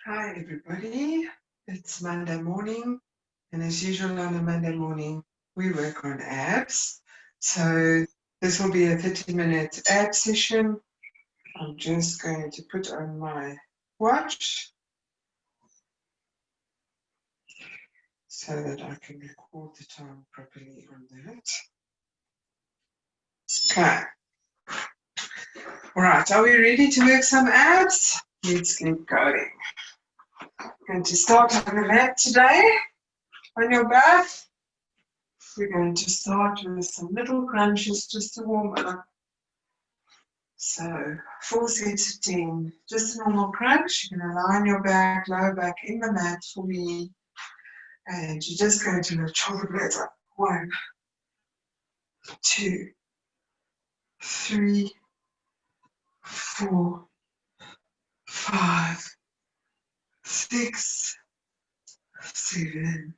Hi everybody, it's Monday morning, and as usual on a Monday morning we work on abs. So this will be a 30-minute ab session. I'm just going to put on my watch so that I can record the time properly on that. Okay, all right, are we ready to work some abs? Let's get going. I'm going to start on the mat today, on your back. We're going to start with some little crunches just to warm up. So 4 sets of 10, just a normal crunch. You're going to lie on your back, lower back in the mat for me. And you're just going to lift shoulder blades up. 1, 2, 3, 4, 5, 6, 7,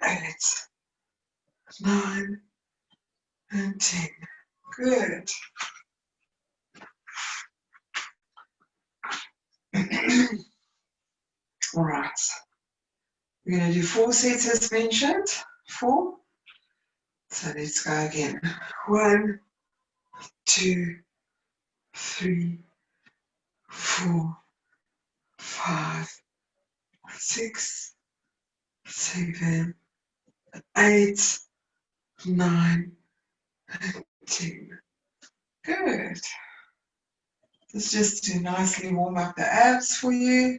8, 9, and 10. Good. All right. We're going to do 4 sets as mentioned. 4. So let's go again. 1, 2, 3, 4, 5, 6, 7, 8, 9, and 10. Good. Let's just to nicely warm up the abs for you.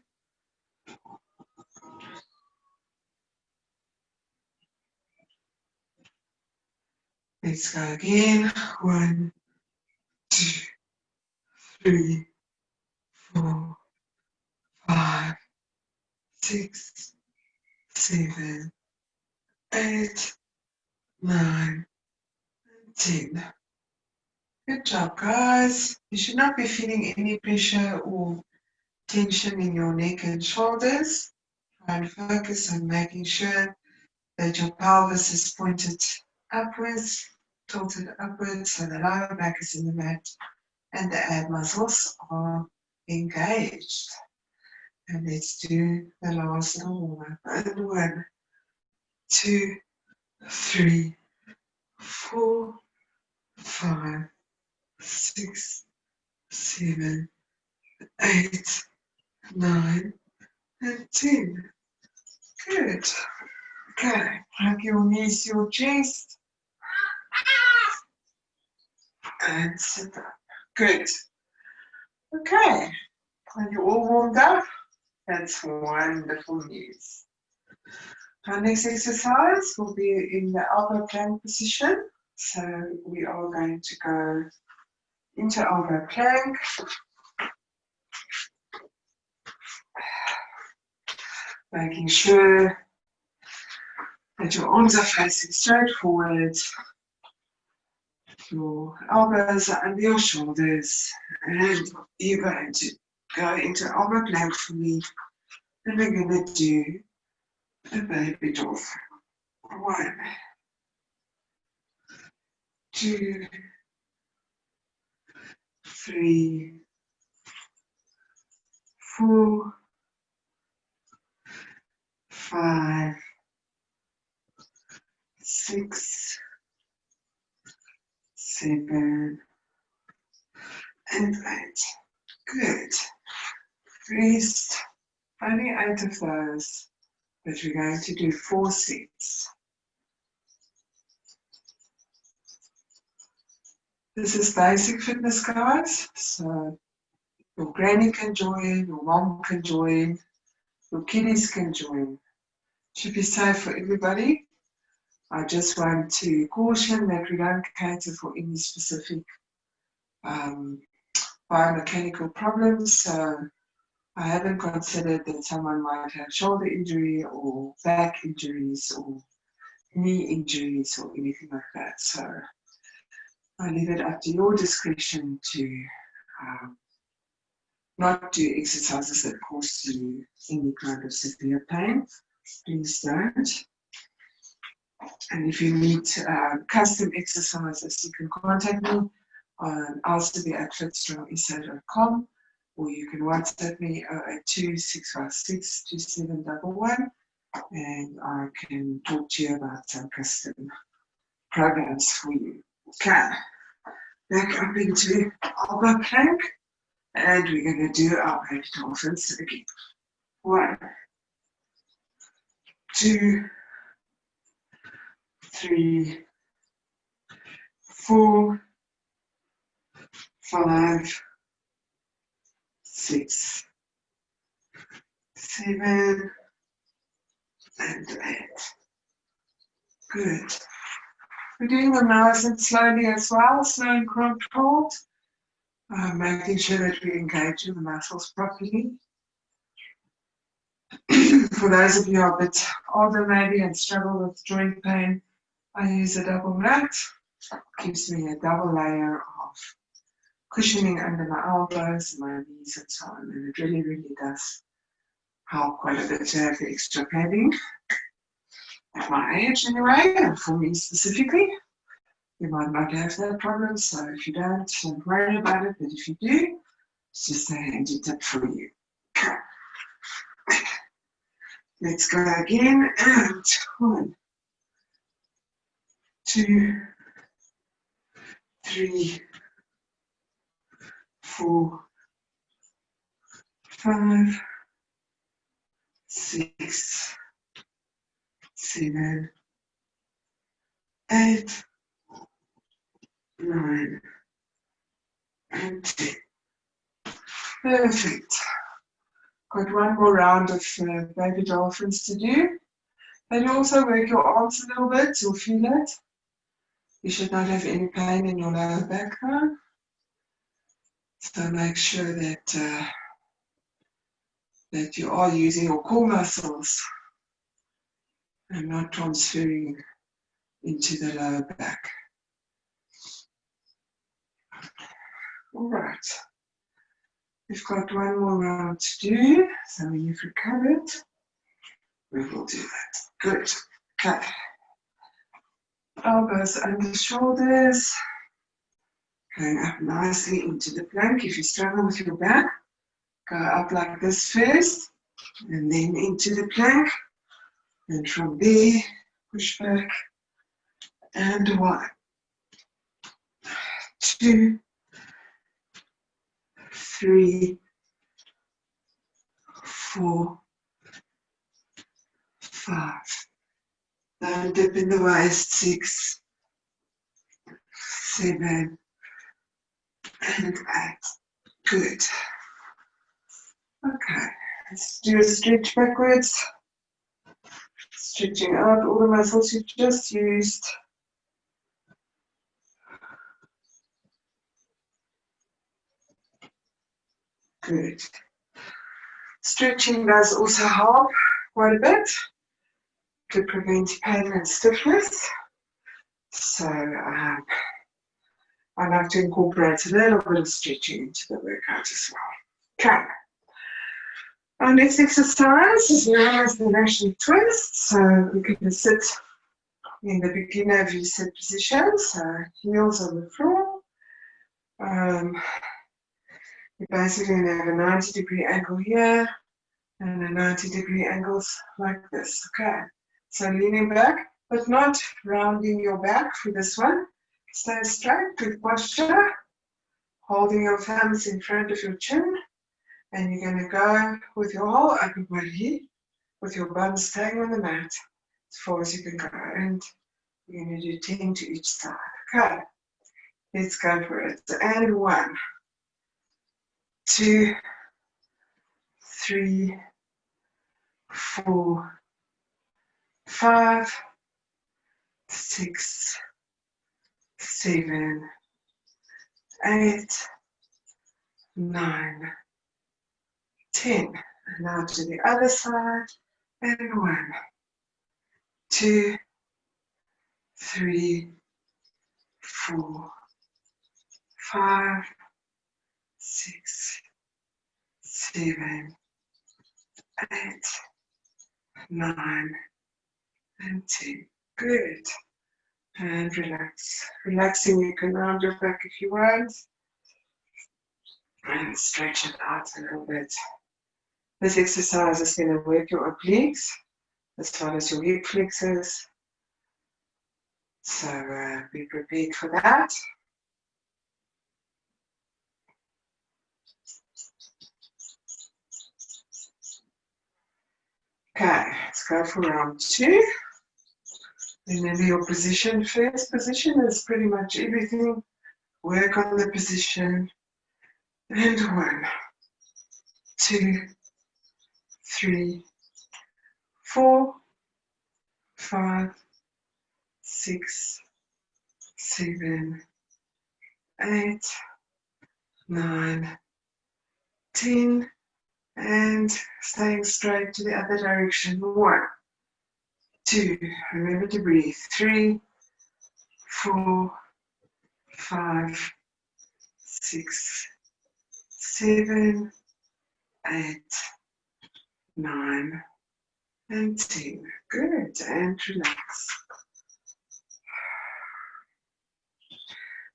Let's go again. 1, 2, 3, 4, 5, 6, 7, 8, 9, and 10. Good job, guys. You should not be feeling any pressure or tension in your neck and shoulders. Try and focus on making sure that your pelvis is pointed upwards, tilted upwards, so the lower back is in the mat and the ab muscles are engaged. And let's do the last little warm up. And 1, 2, 3, 4, 5, 6, 7, 8, 9, and 10. Good. Okay, hug your knees, your chest, and sit up. Good. Okay, are you all warmed up? That's wonderful news. Our next exercise will be in the elbow plank position. So we are going to go into elbow plank. Making sure that your arms are facing straight forward. Your elbows are under your shoulders. And you're going to go into elbow plank for me. And we're going to do a baby dolphin. 1, 2, 3, 4, 5, 6, 7, and 8. Good. Rest. Only 8 of those, but we're going to do 4 sets. This is basic fitness, guys. So your granny can join, your mom can join, your kiddies can join. Should be safe for everybody. I just want to caution that we don't cater for any specific biomechanical problems. So I haven't considered that someone might have shoulder injury or back injuries or knee injuries or anything like that. So I leave it up to your discretion to not do exercises that cause you any kind of severe pain. Please don't. And if you need custom exercises, you can contact me on alcibi@fitstrongsa.com, or you can WhatsApp me 082-656-2711, and I can talk to you about some custom programs for you. Okay, back up into elbow plank, and we're going to do our baby dolphins again. 1, 2, 3, 4, 5, 6, 7, and 8. Good. We're doing them nice and slowly as well, slow and controlled, making sure that we engage the muscles properly. For those of you who are a bit older maybe and struggle with joint pain, I use a double mat. Gives me a double layer of cushioning under my elbows, my knees and so on, and it really, really does help quite a bit to have the extra padding. At my age anyway, and for me specifically, you might not have that problem, so if you don't worry about it, but if you do, it's just a handy tip for you. Okay. Let's go again, and 1, 2, 3, 4, 5, 6, 7, 8, 9, and 10. Perfect. Got one more round of baby dolphins to do. And also work your arms a little bit, you'll feel it. You should not have any pain in your lower back now. So make sure that that you are using your core muscles and not transferring into the lower back. All right. We've got one more round to do. So when you've recovered, we will do that. Good. Okay. Elbows under shoulders. Going up nicely into the plank. If you struggle with your back, go up like this first, and then into the plank. And from there, push back. And 1, 2, 3, 4, 5. Don't dip in the waist. 6, 7, and 8. Good. Okay, let's do a stretch backwards. Stretching out all the muscles you just used. Good. Stretching does also help quite a bit to prevent pain and stiffness. So I like to incorporate a little bit of stretching into the workout as well. Okay. Our next exercise is known as the National Twist. So we're going to sit in the beginner V-sit position, so heels on the floor. You're basically going to have a 90-degree angle here and a 90-degree angles like this. Okay, so leaning back, but not rounding your back for this one. Stay straight, good posture, holding your thumbs in front of your chin, and you're going to go with your whole upper body, with your bum staying on the mat as far as you can go, and you're going to do 10 to each side. Okay, let's go for it. And 1, 2, 3, 4, 5, 6, 7, 8, 9, 10. And now to the other side. And 1, 2, 3, 4, 5, 6, 7, 8, 9, and 10. Good. And relax. Relaxing, you can round your back if you want. And stretch it out a little bit. This exercise is going to work your obliques as well as your hip flexors. So be prepared for that. Okay, let's go for round 2. Remember your position. First position is pretty much everything. Work on the position. And 1, 2, 3, 4, 5, 6, 7, 8, 9, 10, and staying straight to the other direction. 1, 2, remember to breathe. 3, 4, 5, 6, 7, 8, 9, and 10. Good, and relax.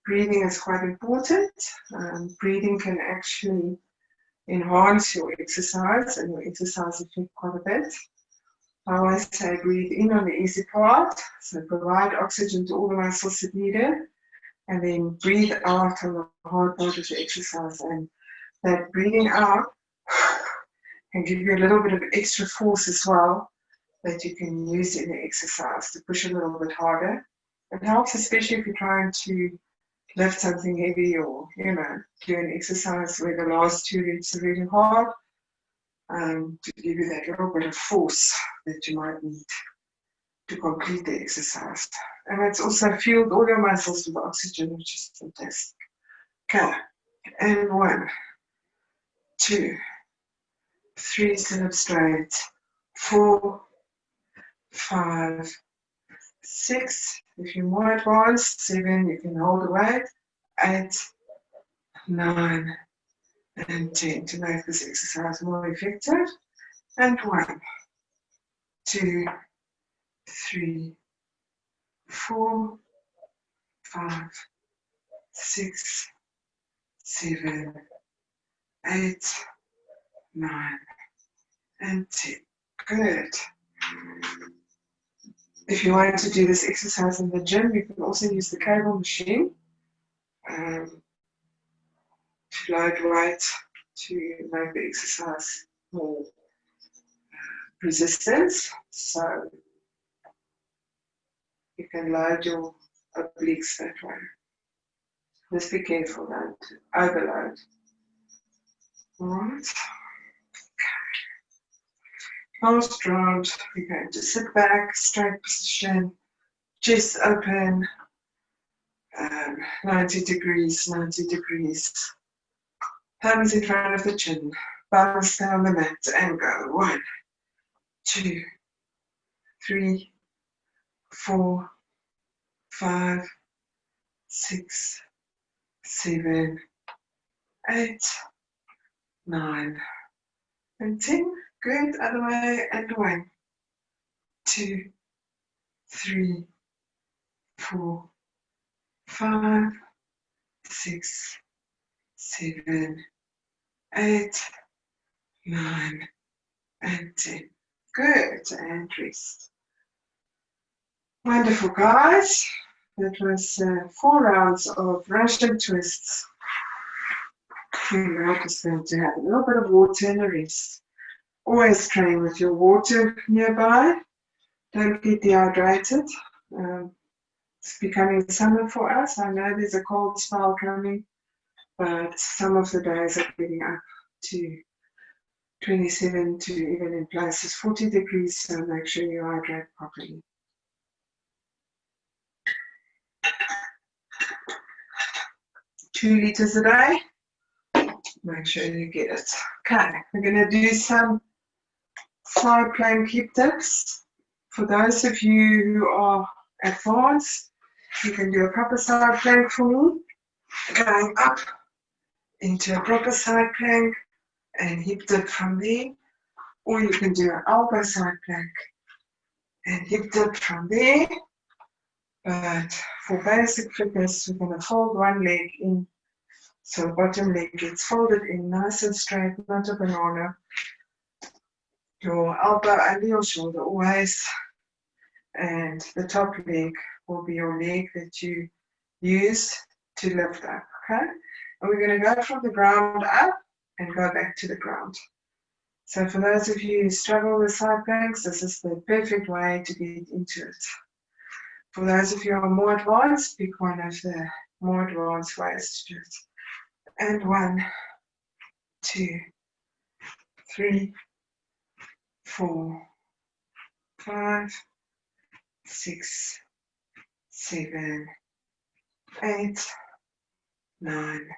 Breathing is quite important. Breathing can actually enhance your exercise and your exercise effect quite a bit. I always say breathe in on the easy part, so provide oxygen to all the muscles that need it, and then breathe out on the hard part of the exercise. And that breathing out can give you a little bit of extra force as well that you can use in the exercise to push a little bit harder. It helps, especially if you're trying to lift something heavy or, do an exercise where the last 2 reps are really hard, to give you that little bit of force that you might need to complete the exercise. And it's also fueled all your muscles with oxygen, which is fantastic. Okay, and 1, 2, 3, sit up straight, 4, 5, 6, if you're more advanced, 7, you can hold the weight, 8, 9, and 10 to make this exercise more effective. And 1, 2, 3, 4, 5, 6, 7, 8, 9, and 10. Good. If you want to do this exercise in the gym, you can also use the cable machine to load weight to make the exercise more resistance. So you can load your obliques that way. Just be careful, don't overload. Alright. Last round, we're going to sit back, straight position, chest open, 90 degrees, 90 degrees. Hands in front of the chin, bounce down the mat and go. 1, 2, 3, 4, 5, 6, 7, 8, 9, and 10. Good, other way, and 1, 2, 3, 4, 5, 6, 7, 8, 9, and 10. Good, and rest. Wonderful, guys. That was 4 rounds of Russian twists. And we're just going to have a little bit of water and a rest. Always train with your water nearby. Don't get dehydrated. It's becoming summer for us. I know there's a cold spell coming, but some of the days are getting up to 27 to even in places 40 degrees, so make sure you hydrate properly. Two liters a day. Make sure you get it. Okay, we're going to do some side plank hip dips. For those of you who are advanced, you can do a proper side plank for me, going up into a proper side plank and hip dip from there, or you can do an elbow side plank and hip dip from there. But for basic fitness, we're going to fold one leg in So bottom leg gets folded in nice and straight, not a banana. Your elbow under your shoulder always. And the top leg will be your leg that you use to lift up, okay? And we're going to go from the ground up and go back to the ground. So for those of you who struggle with side planks, this is the perfect way to get into it. For those of you who are more advanced, pick one of the more advanced ways to do it. And 1, 2, 3, 4, 5, 6, 7, 8, 9,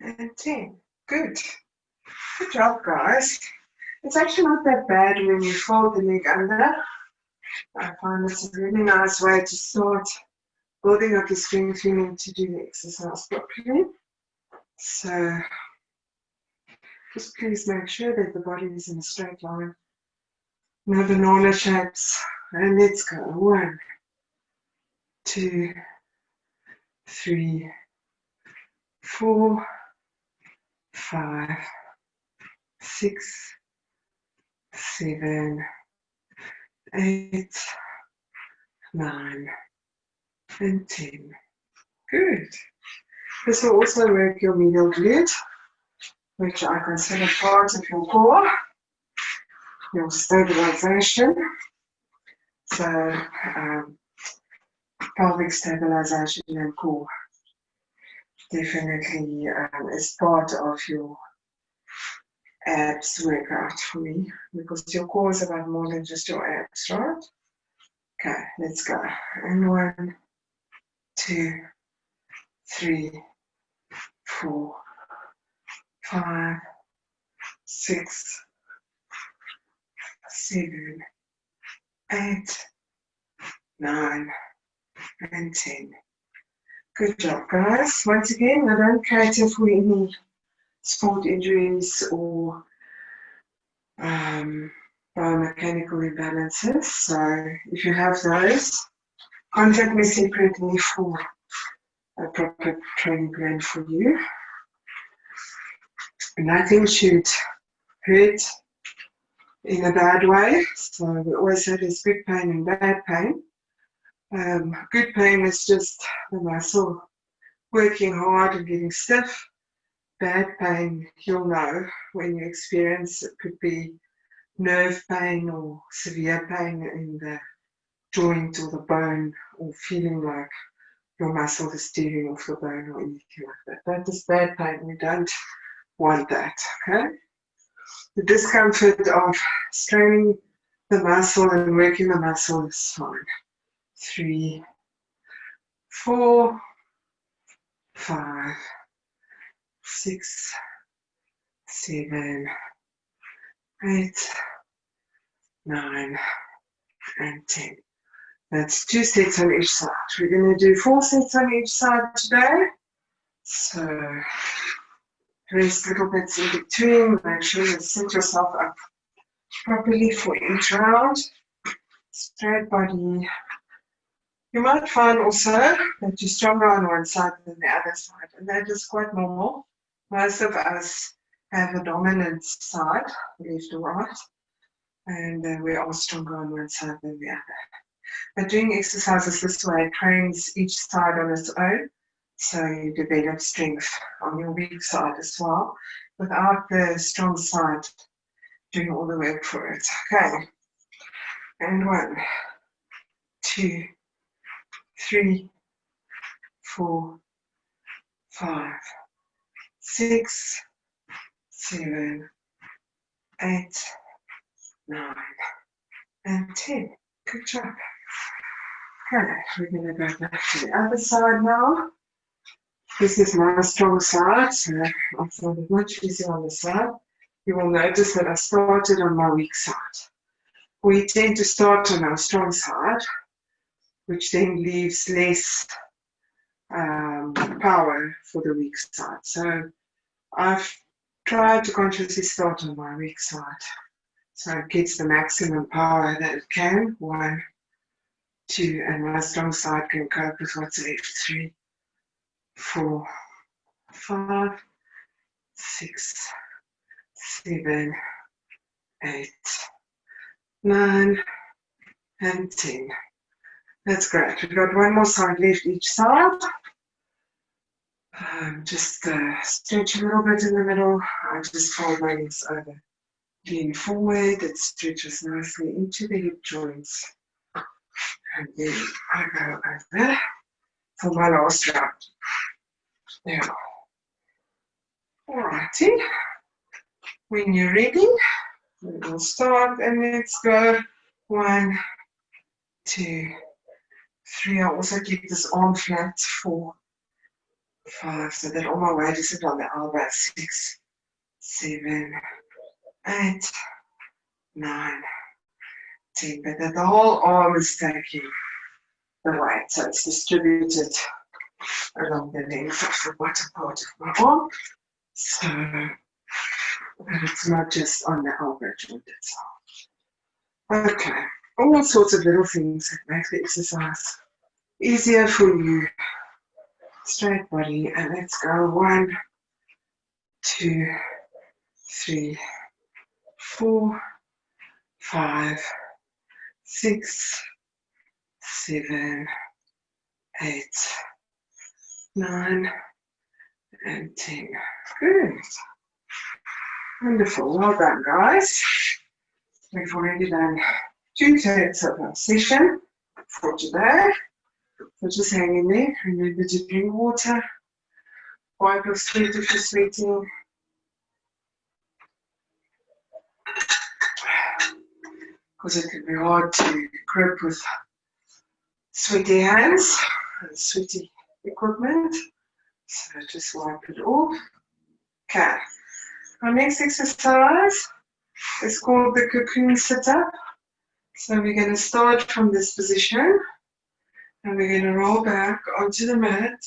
and 10. Good. Good job, guys. It's actually not that bad when you fold the leg under. I find it's a really nice way to start building up the strength you need to do the exercise properly. So just please make sure that the body is in a straight line. No banana shapes. And let's go. 1, 2, 3, 4, 5, 6, 7, 8, 9, and 10. Good. This will also work your medial glute, which I consider part of your core, your stabilization. So pelvic stabilization and core definitely is part of your abs workout for me, because your core is about more than just your abs, right? Okay, let's go. And 1, 2, 3, 4, 5, 6, 7, 8, 9, and 10. Good job, guys. Once again, I don't cater for any sport injuries or biomechanical imbalances. So if you have those, contact me separately for a proper training plan for you. Nothing should hurt in a bad way. So we always say there's good pain and bad pain. Good pain is just the muscle working hard and getting stiff. Bad pain, you'll know when you experience it. Could be nerve pain or severe pain in the joint or the bone, or feeling like your muscle is tearing off the bone or anything like that. That is bad pain. We don't want that, okay? The discomfort of straining the muscle and working the muscle is fine. 3, 4, 5, 6, 7, 8, 9, and 10. That's 2 sets on each side. We're going to do 4 sets on each side today. So rest little bits in between. Make sure you set yourself up properly for each round. Straight body. You might find also that you're stronger on one side than the other side, and that is quite normal. Most of us have a dominant side, left or right, and we are stronger on one side than the other. But doing exercises this way trains each side on its own, so you develop strength on your weak side as well, without the strong side doing all the work for it. Okay, and 1, 2, 3, 4, 5, 6, 7, 8, 9, and 10. Good job. Okay, we're going to go back to the other side now. This is my strong side, so I find it much easier on this side. You will notice that I started on my weak side. We tend to start on our strong side, which then leaves less power for the weak side. So I've tried to consciously start on my weak side, so it gets the maximum power that it can. 1, 2, and my strong side can cope with what's left. 3, 4, 5, 6, 7, 8, 9, and 10. That's great. We've got one more side left each side. Just stretch a little bit in the middle. I just fold my legs over. Lean forward. It stretches nicely into the hip joints. And then I go over for my last round. Now, alrighty. When you're ready, we'll start and let's go. 1, 2, 3. I also keep this arm flat. 4, 5, so that all my weight is on the elbow. 6, 7, 8, 9, 10. But that the whole arm is taking the weight, so it's distributed along the length of the bottom part of my arm, so that it's not just on the elbow joint itself. Okay, all sorts of little things that make the exercise easier for you. Straight body, and let's go. 1, 2, 3, 4, 5, 6, 7, 8, 9, and 10. Good. Wonderful. Well done, guys. We've already done 2/3 of our session for today. So just hang in there. Remember to drink water. Wipe your sweat if you're sweating. Because it can be hard to grip with sweaty hands and sweaty equipment. So just wipe it off. Okay. Our next exercise is called the cocoon sit-up. So we're going to start from this position and we're going to roll back onto the mat.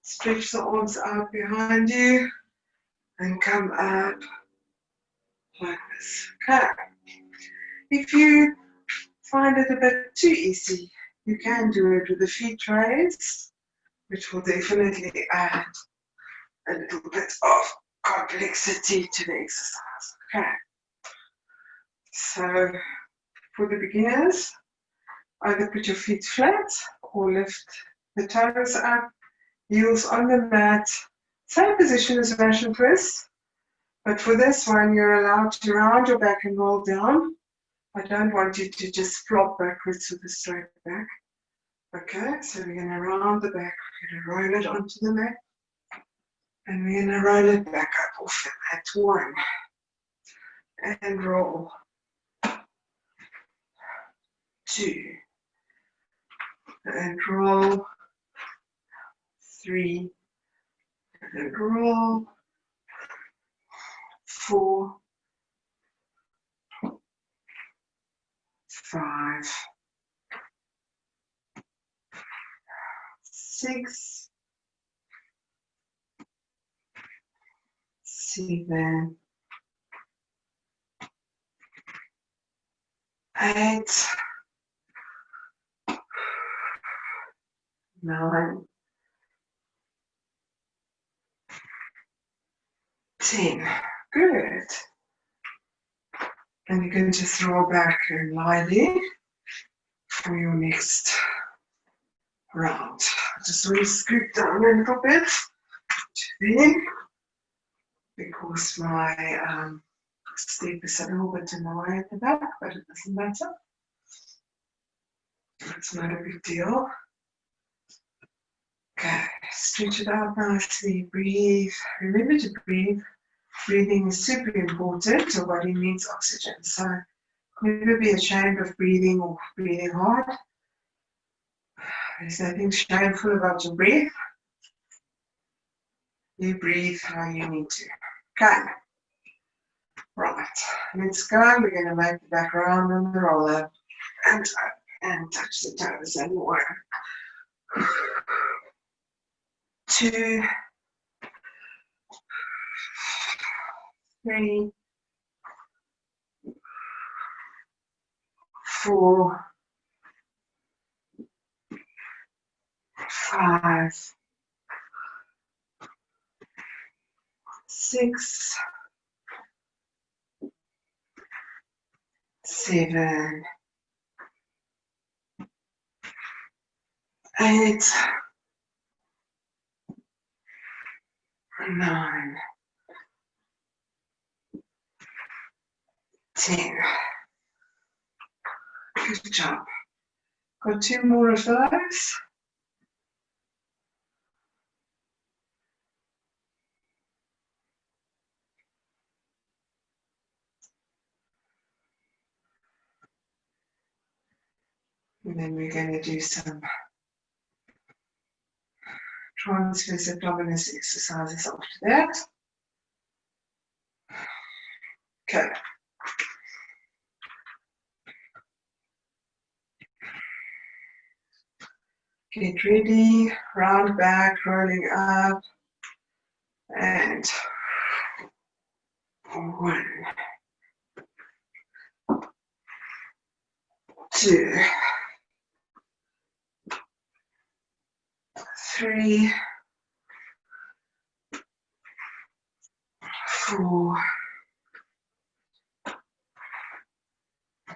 Stretch the arms out behind you and come up like this. Okay. If you find it a bit too easy, you can do it with the feet raised, which will definitely add a little bit of complexity to the exercise. Okay. So for the beginners, either put your feet flat or lift the toes up, heels on the mat. Same position as Russian twist, but for this one, you're allowed to round your back and roll down. I don't want you to just flop backwards with a straight back. Okay, so we're going to round the back, we're going to roll it onto the mat, and we're going to roll it back up off the mat. 1, and roll. 2, and roll. 3, and roll. 4, 5, 6, 7, 8, 9, 10. Good. And you can just roll back and lie there for your next round. Just really scoot down a little bit to there because my step is a little bit in the way at the back, but it doesn't matter. It's not a big deal. Okay, stretch it out nicely, breathe. Remember to breathe. Breathing is super important. Your body needs oxygen. So never be ashamed of breathing or breathing hard. There's nothing shameful about your breath. You breathe how you need to. Okay. Right. Let's go. We're going to make the back round on the roller and up and touch the toes and 1, 2, 3, 4, 5, 6, 7, 8, 9, 10. Good job. Got 2 more of those. And then we're going to do some transverse abdominis exercises after that. Okay. Get ready, round back, rolling up, and 1, 2, 3, 4,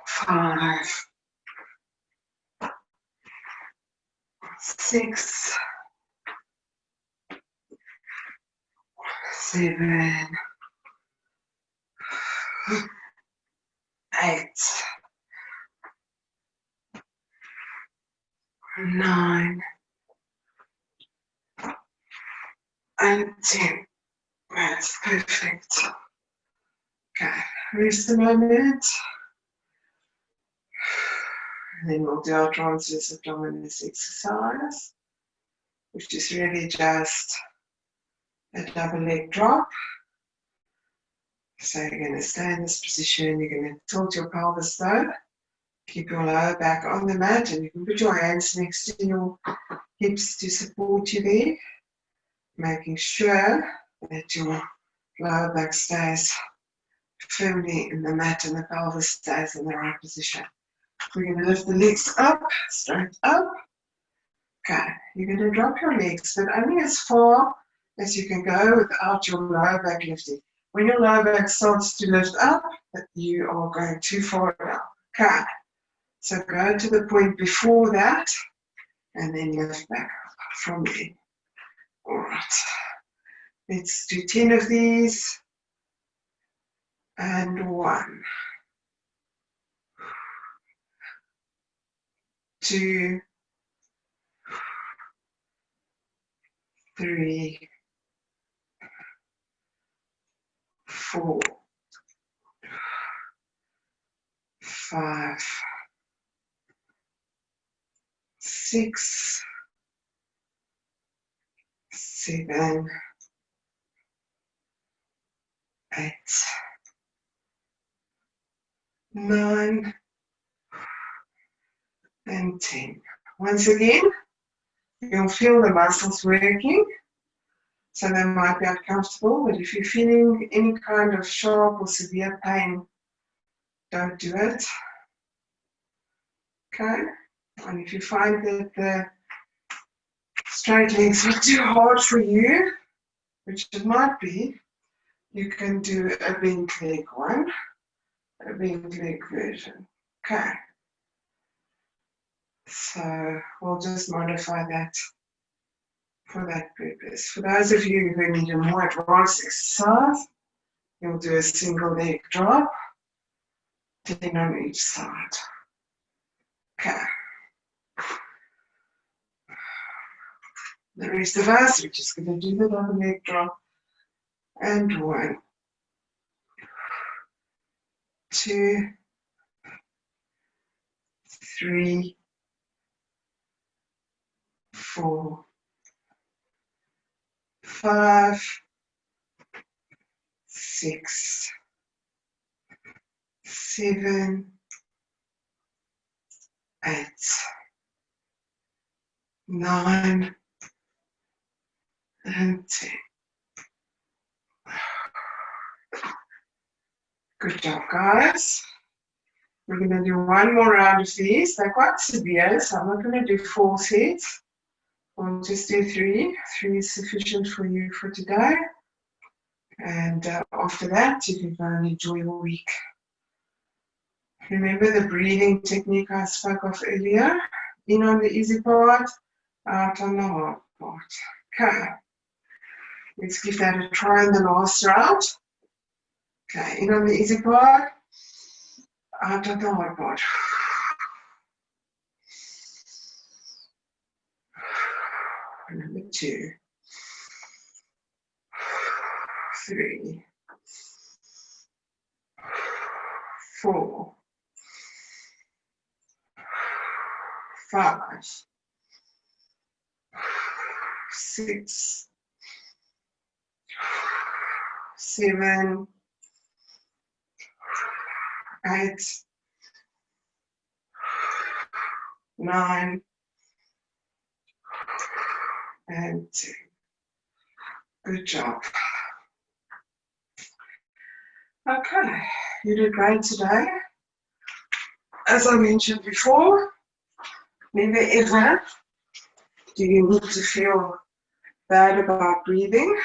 5, 6, 7, 8, 9, and 10. That's perfect. Okay, rest a moment. And then we'll do our transverse abdominis exercise, which is really just a double leg drop. So you're going to stay in this position, you're going to tilt your pelvis down, keep your lower back on the mat, and you can put your hands next to your hips to support you there, making sure that your lower back stays firmly in the mat and the pelvis stays in the right position. We're going to lift the legs up, straight up. Okay, you're going to drop your legs, but only as far as you can go without your lower back lifting. When your lower back starts to lift up, you are going too far down. Okay, so go to the point before that, and then lift back up from there. All right, let's do 10 of these, and 1, 2, 3, 4, 5, 6, 7, 8, 9, and 10. Once again, you'll feel the muscles working, so they might be uncomfortable, but if you're feeling any kind of sharp or severe pain, don't do it. Okay? And if you find that the straight legs are too hard for you, which it might be, you can do a bent leg one, a bent leg version. Okay? So we'll just modify that for that purpose. For those of you who need a more advanced exercise, you'll do a single leg drop, 10 on each side. Okay. The rest of us, we're just going to do the double leg drop. And 1, 2, 3, 4, 5, 6, 7, 8, 9, and 10. Good job, guys. We're going to do one more round of these. They're quite severe, so I'm not going to do 4 sets. We'll just do 3. 3 is sufficient for you for today. And after that, you can go and enjoy your week. Remember the breathing technique I spoke of earlier? In on the easy part, out on the hard part. Okay, let's give that a try in the last round. Okay, in on the easy part, out on the hard part. Number 2, 3, 4, 5, 6, 7, 8, 9, and 10. Good job. Okay, you did great today. As I mentioned before, never ever do you need to feel bad about breathing.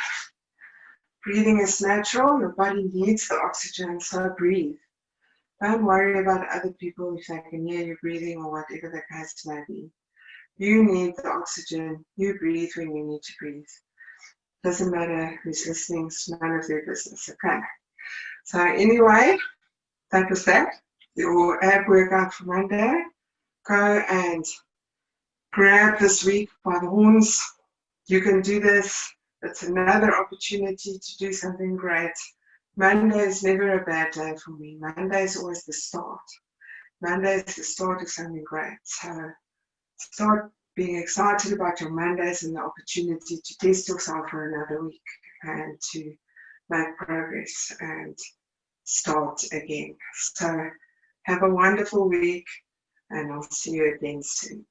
Breathing is natural, your body needs the oxygen, so breathe. Don't worry about other people if they can hear you breathing or whatever the case may be. You need the oxygen, you breathe when you need to breathe. Doesn't matter who's listening, it's none of their business, okay? So anyway, that was that. Your ab workout for Monday. Go and grab this week by the horns. You can do this. It's another opportunity to do something great. Monday is never a bad day for me. Monday is always the start. Monday is the start of something great. So start being excited about your Mondays and the opportunity to test yourself for another week and to make progress and start again. So have a wonderful week, and I'll see you again soon.